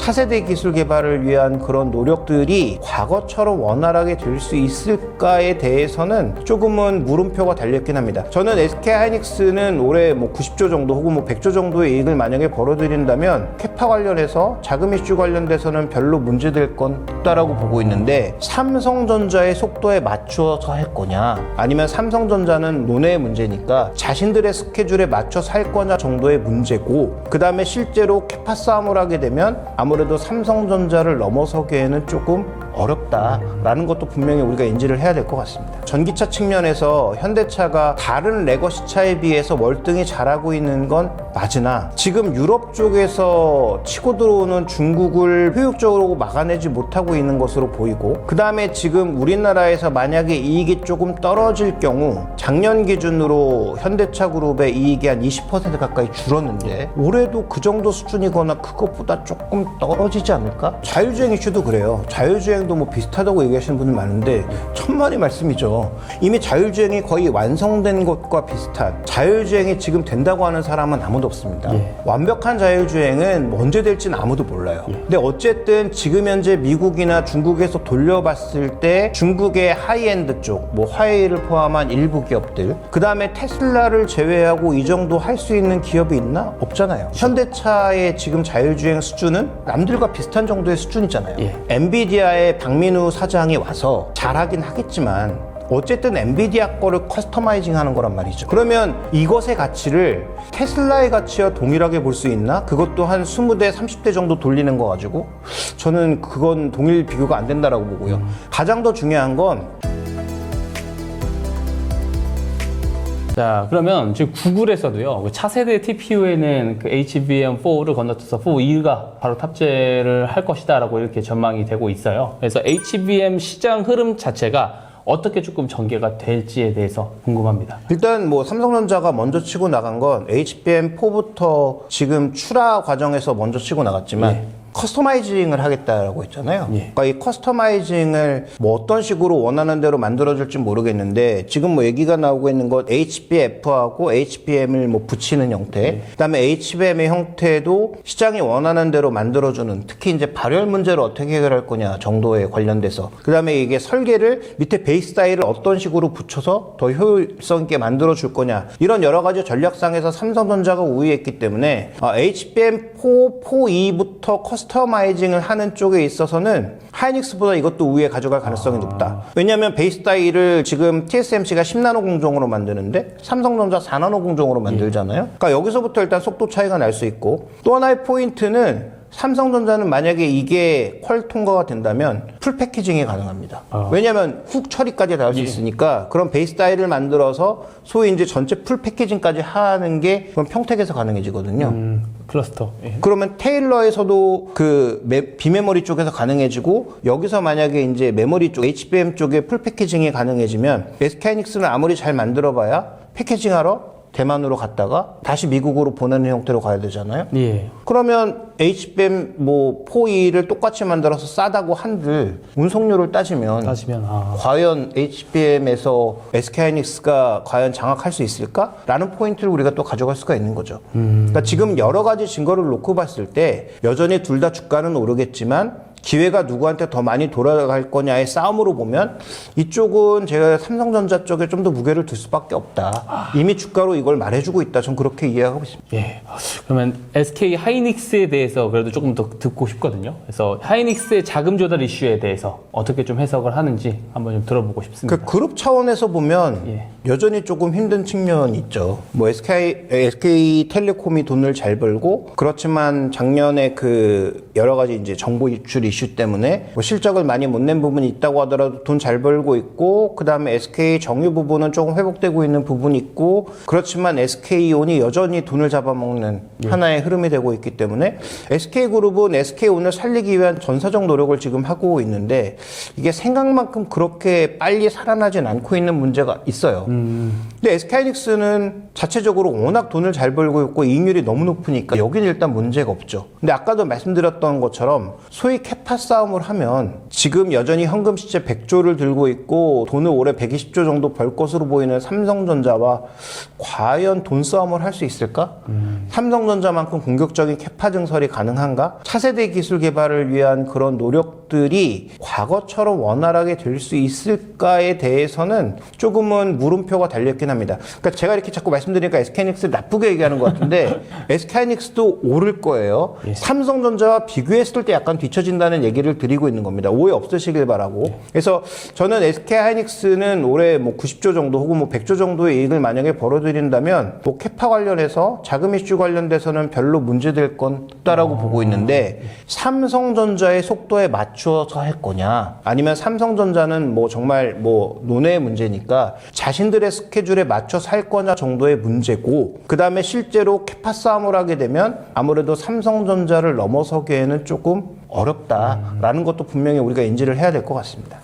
차세대 기술 개발을 위한 그런 노력들이 과거처럼 원활하게 될 수 있을까에 대해서는 조금은 물음표가 달려있긴 합니다. 저는 SK하이닉스는 올해 뭐 90조 정도 혹은 뭐 100조 정도의 이익을 만약에 벌어들인다면 캐파 관련해서 자금 이슈 관련돼서는 별로 문제될 건 없다라고 보고 있는데, 삼성전자의 속도에 맞춰서 할 거냐 아니면 삼성전자는 논의의 문제니까 자신들의 스케줄에 맞춰서 할 거냐 정도의 문제고, 그 다음에 실제로 캐파 싸움을 하게 되면 아무래도 삼성전자를 넘어서기에는 조금 어렵다라는 것도 분명히 우리가 인지를 해야 될 것 같습니다. 전기차 측면에서 현대차가 다른 레거시 차에 비해서 월등히 잘하고 있는 건 맞으나, 지금 유럽 쪽에서 치고 들어오는 중국을 효율적으로 막아내지 못하고 있는 것으로 보이고, 그 다음에 지금 우리나라에서 만약에 이익이 조금 떨어질 경우 작년 기준으로 현대차 그룹의 이익이 한 20% 가까이 줄었는데 올해도 그 정도 수준이거나 그것보다 조금 떨어지지 않을까? 자율주행 이슈도 그래요. 자율주행도 뭐 비슷하다고 얘기하시는 분들 많은데 천만의 말씀이죠. 이미 자율주행이 거의 완성된 것과 비슷한, 자율주행이 지금 된다고 하는 사람은 아무도 없습니다. 완벽한 자율주행은 언제 될지는 아무도 몰라요. 근데 어쨌든 지금 현재 미국이나 중국에서 돌려봤을 때 중국의 하이엔드 쪽, 뭐 화웨이를 포함한 일부 기업들, 그 다음에 테슬라를 제외하고 이 정도 할 수 있는 기업이 있나? 없잖아요. 현대차의 지금 자율주행 수준은 남들과 비슷한 정도의 수준이잖아요. 엔비디아의 박민우 사장이 와서 잘하긴 하겠지만 어쨌든 엔비디아 거를 커스터마이징 하는 거란 말이죠. 그러면 이것의 가치를 테슬라의 가치와 동일하게 볼 수 있나? 그것도 한 20대, 30대 정도 돌리는 거 가지고 저는 그건 동일 비교가 안 된다라고 보고요. 가장 더 중요한 건, 자, 그러면 지금 구글에서도요, 그 차세대 TPU에는 그 HBM4를 건너뛰어서 4E가 바로 탑재를 할 것이다 라고 이렇게 전망이 되고 있어요. 그래서 HBM 시장 흐름 자체가 어떻게 조금 전개가 될지에 대해서 궁금합니다. 일단 뭐 삼성전자가 먼저 치고 나간 건 HBM4부터 지금 출하 과정에서 먼저 치고 나갔지만 커스터마이징을 하겠다라고 했잖아요. 그러니까 이 커스터마이징을 뭐 어떤 식으로 원하는 대로 만들어줄지 모르겠는데, 지금 뭐 얘기가 나오고 있는 건 HBF하고 HBM을 뭐 붙이는 형태, 그다음에 HBM의 형태도 시장이 원하는 대로 만들어주는, 특히 이제 발열 문제를 어떻게 해결할 거냐 정도에 관련돼서, 그다음에 이게 설계를 밑에 베이스 타일을 어떤 식으로 붙여서 더 효율성 있게 만들어줄 거냐, 이런 여러 가지 전략상에서 삼성전자가 우위했기 때문에 HBM4, 4E부터 커스터마이징을 하는 쪽에 있어서는 하이닉스보다 이것도 우위에 가져갈 가능성이 높다. 왜냐하면 베이스 타일을 지금 TSMC가 10나노 공정으로 만드는데 삼성전자 4나노 공정으로 만들잖아요. 그러니까 여기서부터 일단 속도 차이가 날 수 있고, 또 하나의 포인트는 삼성전자는 만약에 이게 퀄 통과가 된다면 풀 패키징이 가능합니다. 왜냐하면 훅 처리까지 다 할 수 있으니까, 그런 베이스 타일을 만들어서 소위 이제 전체 풀 패키징까지 하는 게 그건 평택에서 가능해지거든요. 클러스터. 그러면 테일러에서도 그 비메모리 쪽에서 가능해지고, 여기서 만약에 이제 메모리 쪽, HBM 쪽에 풀 패키징이 가능해지면 SK하이닉스는 아무리 잘 만들어봐야 패키징하러 대만으로 갔다가 다시 미국으로 보내는 형태로 가야 되잖아요. 그러면 HBM 뭐 4E를 똑같이 만들어서 싸다고 한들 운송료를 따지면 과연 HBM에서 SK하이닉스가 과연 장악할 수 있을까? 라는 포인트를 우리가 또 가져갈 수가 있는 거죠. 그러니까 지금 여러 가지 증거를 놓고 봤을 때 여전히 둘 다 주가는 오르겠지만 기회가 누구한테 더 많이 돌아갈 거냐의 싸움으로 보면 이쪽은 제가 삼성전자 쪽에 좀 더 무게를 둘 수밖에 없다. 이미 주가로 이걸 말해주고 있다. 전 그렇게 이해하고 있습니다. 그러면 SK 하이닉스에 대해서 그래도 조금 더 듣고 싶거든요. 그래서 하이닉스의 자금 조달 이슈에 대해서 어떻게 좀 해석을 하는지 한번 좀 들어보고 싶습니다. 그 그룹 차원에서 보면 여전히 조금 힘든 측면이 있죠. 뭐 SK텔레콤이 돈을 잘 벌고, 그렇지만 작년에 그 여러 가지 이제 정보 유출 이슈 때문에 뭐 실적을 많이 못 낸 부분이 있다고 하더라도 돈 잘 벌고 있고, 그 다음에 SK 정유 부분은 조금 회복되고 있는 부분이 있고, 그렇지만 SK온이 여전히 돈을 잡아먹는 하나의 흐름이 되고 있기 때문에 SK그룹은 SK온을 살리기 위한 전사적 노력을 지금 하고 있는데, 이게 생각만큼 그렇게 빨리 살아나진 않고 있는 문제가 있어요. 근데 SK하이닉스는 자체적으로 워낙 돈을 잘 벌고 있고 이익률이 너무 높으니까 여기는 일단 문제가 없죠. 근데 아까도 말씀드렸던 것처럼 소위 캐파 캐파 싸움을 하면 지금 여전히 현금 시체 100조를 들고 있고 돈을 올해 120조 정도 벌 것으로 보이는 삼성전자와 과연 돈 싸움을 할 수 있을까? 삼성전자만큼 공격적인 캐파 증설이 가능한가? 차세대 기술 개발을 위한 그런 노력들이 과거처럼 원활하게 될 수 있을까에 대해서는 조금은 물음표가 달려있긴 합니다. 그러니까 제가 이렇게 자꾸 말씀드리니까 SK하이닉스를 나쁘게 얘기하는 것 같은데 SK하이닉스도 오를 거예요. 삼성전자와 비교했을 때 약간 뒤처진다는 얘기를 드리고 있는 겁니다. 오해 없으시길 바라고. 그래서 저는 SK하이닉스는 올해 뭐 90조 정도 혹은 뭐 100조 정도의 이익을 만약에 벌어들인다면 뭐 캐파 관련해서 자금 이슈 관련돼서는 별로 문제될 건 없다라고 보고 있는데 삼성전자의 속도에 맞추어서 할 거냐 아니면 삼성전자는 뭐 정말 뭐 논의의 문제니까 자신들의 스케줄에 맞춰서 할 거냐 정도의 문제고 그 다음에 실제로 캐파 싸움을 하게 되면 아무래도 삼성전자를 넘어서기에는 조금 어렵다라는 것도 분명히 우리가 인지를 해야 될 것 같습니다.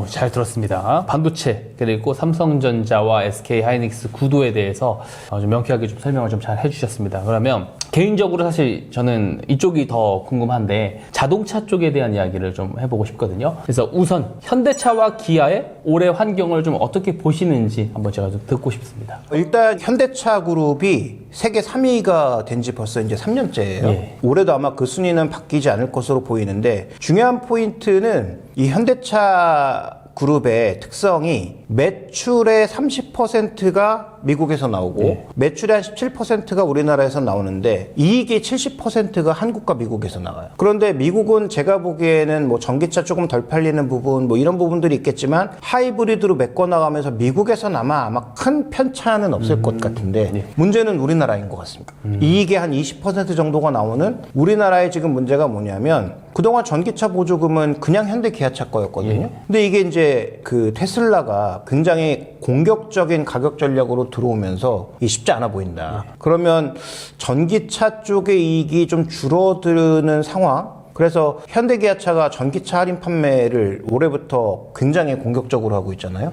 잘 들었습니다. 반도체 그리고 삼성전자와 SK하이닉스 구도에 대해서 좀 명쾌하게 좀 설명을 좀 잘 해주셨습니다. 그러면 개인적으로 사실 저는 이쪽이 더 궁금한데 자동차 쪽에 대한 이야기를 좀 해보고 싶거든요. 그래서 우선 현대차와 기아의 올해 환경을 좀 어떻게 보시는지 한번 제가 좀 듣고 싶습니다. 일단 현대차 그룹이 세계 3위가 된 지 벌써 이제 3년째예요. 예. 올해도 아마 그 순위는 바뀌지 않을 것으로 보이는데 중요한 포인트는 이 현대차 그룹의 특성이 매출의 30%가 미국에서 나오고 네. 매출의 한 17%가 우리나라에서 나오는데 이익의 70%가 한국과 미국에서 나와요. 그런데 미국은 제가 보기에는 뭐 전기차 조금 덜 팔리는 부분 뭐 이런 부분들이 있겠지만 하이브리드로 메꿔나가면서 미국에서는 아마 큰 편차는 없을 것 같은데 네. 문제는 우리나라인 것 같습니다. 이익의 한 20% 정도가 나오는 우리나라의 지금 문제가 뭐냐면 그동안 전기차 보조금은 그냥 현대 기아차 거였거든요. 예. 근데 이게 이제 그 테슬라가 굉장히 공격적인 가격 전략으로 들어오면서 이게 쉽지 않아 보인다. 그러면 전기차 쪽의 이익이 좀 줄어드는 상황. 그래서 현대기아차가 전기차 할인 판매를 올해부터 굉장히 공격적으로 하고 있잖아요.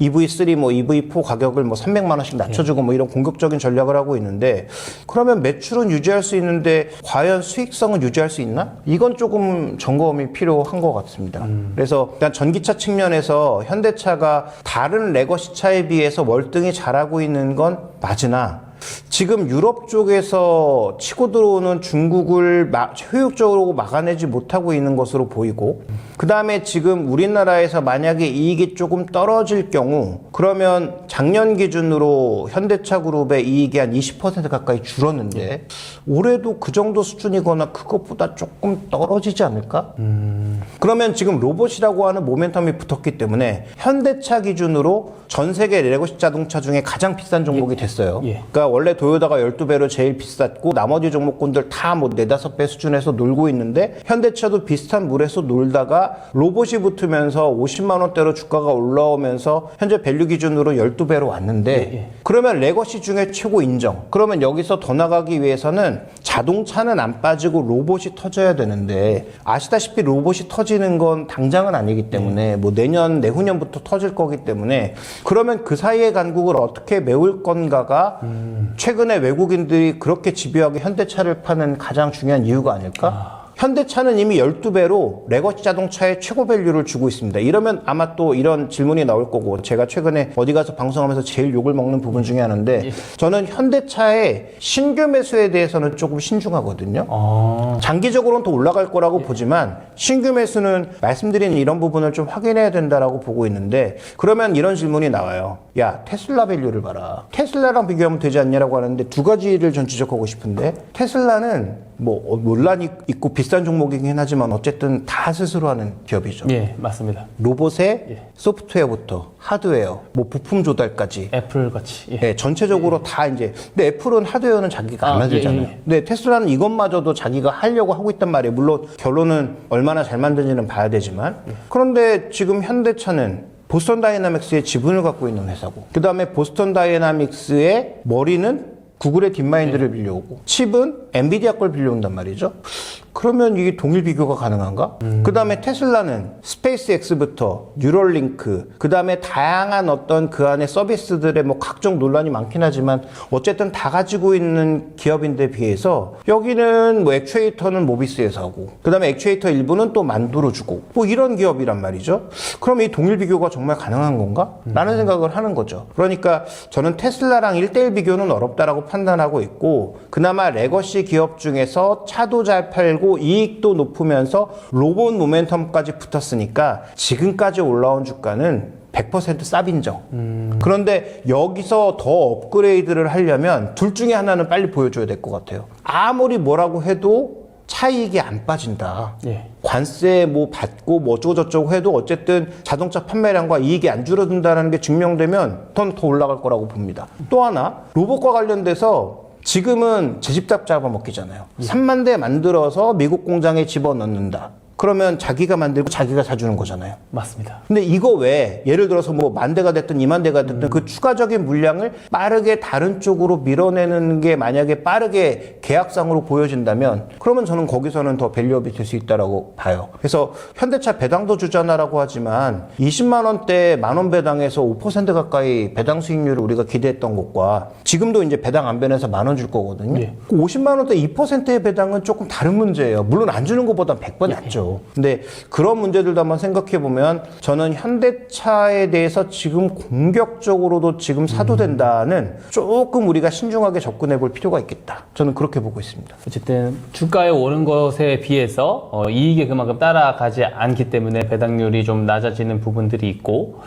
EV3, 뭐 EV4 가격을 뭐 300만 원씩 낮춰주고 뭐 이런 공격적인 전략을 하고 있는데 그러면 매출은 유지할 수 있는데 과연 수익성은 유지할 수 있나? 이건 조금 점검이 필요한 것 같습니다. 그래서 일단 전기차 측면에서 현대차가 다른 레거시 차에 비해서 월등히 잘하고 있는 건 맞으나 지금 유럽 쪽에서 치고 들어오는 중국을 효율적으로 막아내지 못하고 있는 것으로 보이고 그 다음에 지금 우리나라에서 만약에 이익이 조금 떨어질 경우 그러면 작년 기준으로 현대차 그룹의 이익이 한 20% 가까이 줄었는데 올해도 그 정도 수준이거나 그것보다 조금 떨어지지 않을까? 그러면 지금 로봇이라고 하는 모멘텀이 붙었기 때문에 현대차 기준으로 전 세계 레거시 자동차 중에 가장 비싼 종목이 됐어요. 그러니까 원래 도요타가 12배로 제일 비쌌고 나머지 종목군들 다 뭐 4-5배 수준에서 놀고 있는데 현대차도 비슷한 물에서 놀다가 로봇이 붙으면서 50만 원대로 주가가 올라오면서 현재 밸류 기준으로 12배로 왔는데 그러면 레거시 중에 최고 인정. 그러면 여기서 더 나가기 위해서는 자동차는 안 빠지고 로봇이 터져야 되는데 아시다시피 로봇이 터지는 건 당장은 아니기 때문에 뭐 내년 내후년부터 터질 거기 때문에 그러면 그 사이의 간국을 어떻게 메울 건가가 최근에 외국인들이 그렇게 집요하게 현대차를 파는 가장 중요한 이유가 아닐까? 현대차는 이미 12배로 레거시 자동차에 최고 밸류를 주고 있습니다. 이러면 아마 또 이런 질문이 나올 거고 제가 최근에 어디 가서 방송하면서 제일 욕을 먹는 부분 중에 하나인데 저는 현대차의 신규 매수에 대해서는 조금 신중하거든요. 장기적으로는 더 올라갈 거라고 보지만 신규 매수는 말씀드린 이런 부분을 좀 확인해야 된다라고 보고 있는데 그러면 이런 질문이 나와요. 야, 테슬라 밸류를 봐라. 테슬라랑 비교하면 되지 않냐라고 하는데 두 가지를 전 지적하고 싶은데 테슬라는 뭐 논란이 있고 비싼 종목이긴 하지만 어쨌든 다 스스로 하는 기업이죠. 예, 맞습니다. 로봇의 소프트웨어부터 하드웨어, 뭐 부품 조달까지 애플 같이. 네, 전체적으로 다 이제 근데 애플은 하드웨어는 자기가 안 만들잖아요. 근데 테슬라는 이것마저도 자기가 하려고 하고 있단 말이에요. 물론 결론은 얼마나 잘 만드는지는 봐야 되지만 그런데 지금 현대차는 보스턴 다이나믹스의 지분을 갖고 있는 회사고 그 다음에 보스턴 다이나믹스의 머리는 구글의 딥마인드를 빌려오고 칩은 엔비디아 걸 빌려온단 말이죠. 그러면 이게 동일 비교가 가능한가? 그 다음에 테슬라는 스페이스X부터 뉴럴링크, 그 다음에 다양한 어떤 그 안에 서비스들의 뭐 각종 논란이 많긴 하지만 어쨌든 다 가지고 있는 기업인데 비해서 여기는 뭐 액추에이터는 모비스에서 하고, 그 다음에 액추에이터 일부는 또 만들어주고, 뭐 이런 기업이란 말이죠. 그럼 이 동일 비교가 정말 가능한 건가? 라는 생각을 하는 거죠. 그러니까 저는 테슬라랑 1대1 비교는 어렵다라고 판단하고 있고, 그나마 레거시 기업 중에서 차도 잘 팔고 이익도 높으면서 로봇 모멘텀까지 붙었으니까 지금까지 올라온 주가는 100% 쌉인정. 그런데 여기서 더 업그레이드를 하려면 둘 중에 하나는 빨리 보여줘야 될 것 같아요. 아무리 뭐라고 해도 차익이 안 빠진다. 예. 관세 뭐 받고 뭐 어쩌고저쩌고 해도 어쨌든 자동차 판매량과 이익이 안 줄어든다는 게 증명되면 더 올라갈 거라고 봅니다. 또 하나, 로봇과 관련돼서 지금은 제 집 잡아먹기잖아요. 3만 대 만들어서 미국 공장에 집어넣는다. 그러면 자기가 만들고 자기가 사주는 거잖아요. 맞습니다. 근데 이거 외에 예를 들어서 뭐 10,000대가 됐든 20,000대가 됐든 그 추가적인 물량을 빠르게 다른 쪽으로 밀어내는 게 만약에 빠르게 계약상으로 보여진다면 그러면 저는 거기서는 더 밸류업이 될 수 있다라고 봐요. 그래서 현대차 배당도 주잖아라고 하지만 20만 원대 10,000원 배당에서 5% 가까이 배당 수익률을 우리가 기대했던 것과 지금도 이제 배당 안 변해서 10,000원 줄 거거든요. 예. 50만 원대 2%의 배당은 조금 다른 문제예요. 물론 안 주는 것보다 100번 낫죠. 근데 그런 문제들도 한번 생각해 보면 저는 현대차에 대해서 지금 공격적으로도 지금 사도 된다는 조금 우리가 신중하게 접근해 볼 필요가 있겠다. 저는 그렇게 보고 있습니다. 어쨌든 주가에 오른 것에 비해서 이익에 그만큼 따라가지 않기 때문에 배당률이 좀 낮아지는 부분들이 있고,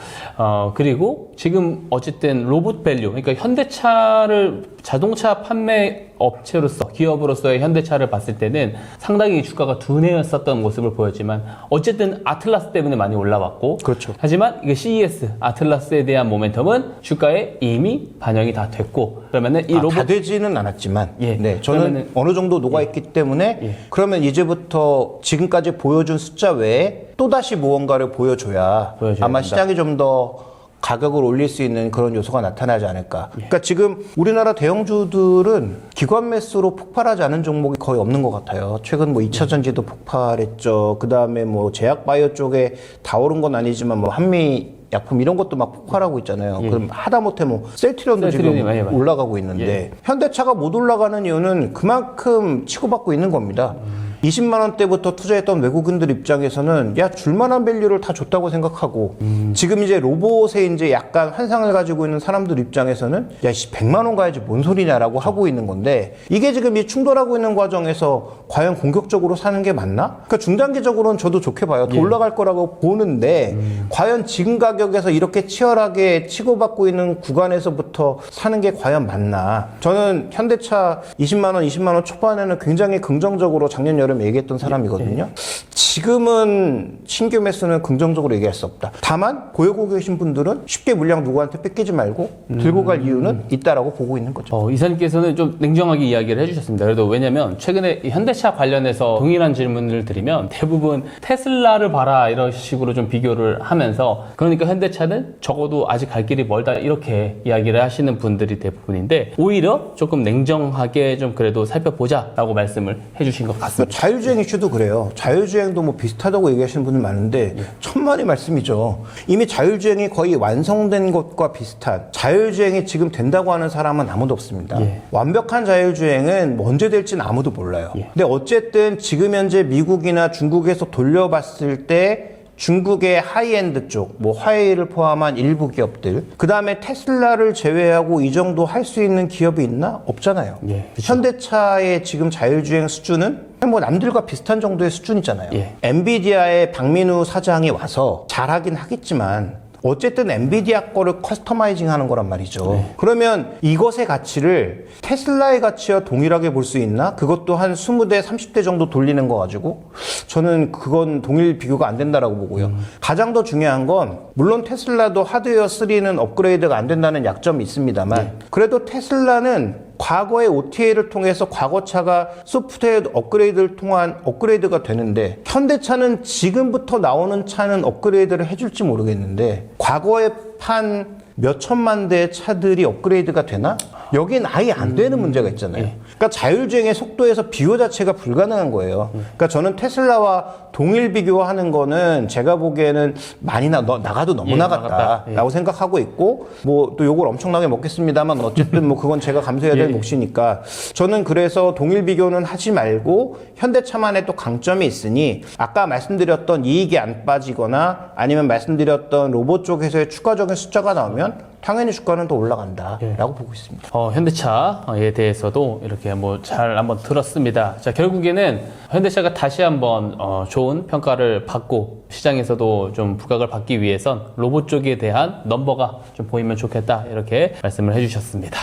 그리고 지금 어쨌든 로봇 밸류, 그러니까 현대차를 자동차 판매 업체로서 기업으로서의 현대차를 봤을 때는 상당히 주가가 둔해였었던 모습을 보였지만 어쨌든 아틀라스 때문에 많이 올라왔고, 그렇죠. 하지만 이게 CES 아틀라스에 대한 모멘텀은 주가에 이미 반영이 다 됐고, 그러면은 이 로봇 다 되지는 않았지만 예. 네, 저는 어느 정도 녹아있기 때문에 예. 그러면 이제부터 지금까지 보여준 숫자 외에 또다시 무언가를 보여줘야 아마 된다. 시장이 좀 더 가격을 올릴 수 있는 그런 요소가 나타나지 않을까. 그러니까 지금 우리나라 대형주들은 기관 매수로 폭발하지 않은 종목이 거의 없는 것 같아요. 최근 뭐 2차전지도 폭발했죠. 그 다음에 뭐 제약바이오 쪽에 다 오른 건 아니지만 뭐 한미 약품 이런 것도 막 폭발하고 있잖아요. 그럼 하다못해 뭐 셀트리온도 지금 많이 올라가고 있는데 현대차가 못 올라가는 이유는 그만큼 치고받고 있는 겁니다. 20만 원대부터 투자했던 외국인들 입장에서는 야 줄만한 밸류를 다 줬다고 생각하고 지금 이제 로봇에 이제 약간 환상을 가지고 있는 사람들 입장에서는 야 100만 원 가야지 뭔 소리냐라고 하고 있는 건데 이게 지금 이 충돌하고 있는 과정에서 과연 공격적으로 사는 게 맞나? 그러니까 중단기적으로는 저도 좋게 봐요. 더 올라갈 거라고 보는데 과연 지금 가격에서 이렇게 치열하게 치고받고 있는 구간에서부터 사는 게 과연 맞나? 저는 현대차 20만 원, 20만 원 초반에는 굉장히 긍정적으로 작년 여름에 얘기했던 사람이거든요. 지금은 신규 매수는 긍정적으로 얘기할 수 없다. 다만 보유고 계신 분들은 쉽게 물량 누구한테 뺏기지 말고 들고 갈 이유는 있다라고 보고 있는 거죠. 이사님께서는 좀 냉정하게 이야기를 해주셨습니다. 그래도 왜냐면 최근에 이 현대차 관련해서 동일한 질문을 드리면 대부분 테슬라를 봐라 이런 식으로 좀 비교를 하면서 그러니까 현대차는 적어도 아직 갈 길이 멀다 이렇게 이야기를 하시는 분들이 대부분인데 오히려 조금 냉정하게 좀 그래도 살펴보자라고 말씀을 해주신 것 같습니다. 자율주행 이슈도 그래요. 자율주행도 뭐 비슷하다고 얘기하시는 분들 많은데 천만의 말씀이죠. 이미 자율주행이 거의 완성된 것과 비슷한 자율주행이 지금 된다고 하는 사람은 아무도 없습니다. 완벽한 자율주행은 뭐 언제 될지는 아무도 몰라요. 근데 어쨌든 지금 현재 미국이나 중국에서 돌려봤을 때 중국의 하이엔드 쪽, 뭐 화웨이를 포함한 일부 기업들, 그 다음에 테슬라를 제외하고 이 정도 할 수 있는 기업이 있나? 없잖아요. 현대차의 지금 자율주행 수준은 뭐 남들과 비슷한 정도의 수준이잖아요. 엔비디아의 박민우 사장이 와서 잘하긴 하겠지만 어쨌든 엔비디아 거를 커스터마이징 하는 거란 말이죠. 그러면 이것의 가치를 테슬라의 가치와 동일하게 볼 수 있나? 그것도 한 20대, 30대 정도 돌리는 거 가지고 저는 그건 동일 비교가 안 된다라고 보고요. 가장 더 중요한 건 물론 테슬라도 하드웨어 3는 업그레이드가 안 된다는 약점이 있습니다만 그래도 테슬라는 과거의 OTA를 통해서 과거차가 소프트웨어 업그레이드를 통한 업그레이드가 되는데 현대차는 지금부터 나오는 차는 업그레이드를 해줄지 모르겠는데 과거에 판 몇 천만 대의 차들이 업그레이드가 되나? 여긴 아예 안 되는 문제가 있잖아요. 그러니까 자율주행의 속도에서 비교 자체가 불가능한 거예요. 그러니까 저는 테슬라와 동일 비교하는 거는 제가 보기에는 많이 나가도 너무 나갔다라고 생각하고 있고, 뭐 또 욕을 엄청나게 먹겠습니다만 어쨌든 뭐 그건 제가 감수해야 될 몫이니까 저는 그래서 동일 비교는 하지 말고 현대차만의 또 강점이 있으니 아까 말씀드렸던 이익이 안 빠지거나 아니면 말씀드렸던 로봇 쪽에서의 추가적인 숫자가 나오면 당연히 주가는 더 올라간다라고 보고 있습니다. 현대차에 대해서도 이렇게 뭐 잘 한번 들었습니다. 자, 결국에는 현대차가 다시 한번 좋은 평가를 받고 시장에서도 좀 부각을 받기 위해선 로봇 쪽에 대한 넘버가 좀 보이면 좋겠다 이렇게 말씀을 해주셨습니다.